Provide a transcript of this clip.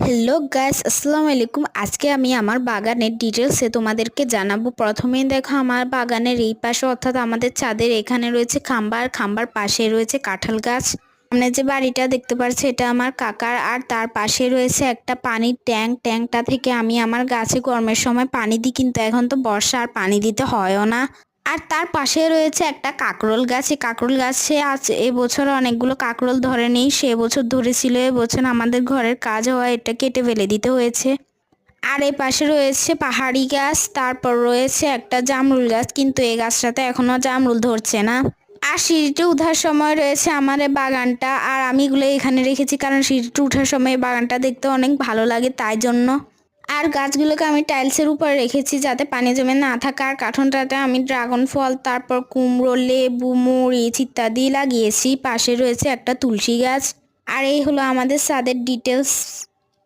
Hello guys, আসসালামু আলাইকুম। আজকে আমি আমার বাগানের ডিটেলসে তোমাদেরকে জানাবো। প্রথমেই দেখো, আমার বাগানের এই পাশে অর্থাৎ আমাদের ছাদের এখানে রয়েছে খাম্বা, আর খাম্বার পাশে রয়েছে কাঁঠাল গাছ। সামনে যে বাড়িটা দেখতে পাচ্ছি এটা আমার কাকার, আর তার পাশে রয়েছে একটা পানির ট্যাঙ্ক। ট্যাঙ্কটা থেকে আমি আমার গাছে গরমের সময় পানি দিই, কিন্তু এখন তো বর্ষা আর পানি দিতে হয়ও না। আর তার পাশে রয়েছে একটা কাকরোল গাছ। এই কাকরোল গাছে আজ এবছর অনেকগুলো কাকরোল ধরেনি, সে এবছর ধরেছিল। এবছর আমাদের ঘরের কাজ হওয়া এটা কেটে ফেলে দিতে হয়েছে। আর এই পাশে রয়েছে পাহাড়ি গাছ, তারপর রয়েছে একটা জামরুল গাছ, কিন্তু এই গাছটাতে এখনো জামরুল ধরছে না। আর সিঁড়িতে ওঠার সময় রয়েছে আমার এই বাগানটা, আর আমি এগুলো এখানে রেখেছি কারণ সিঁড়িতে ওঠার সময় এই বাগানটা দেখতে অনেক ভালো লাগে, তাই জন্য। আর গাছগুলোকে আমি টাইলসের উপর রেখেছি যাতে পানি জমে না থাকে। আর কার্টনটাতে আমি ড্রাগন ফল, তারপর কুমড়ো, লেবু, মরিচ ইত্যাদি লাগিয়েছি। পাশে রয়েছে একটা তুলসী গাছ। আর এই হলো আমাদের ছাদের ডিটেলস।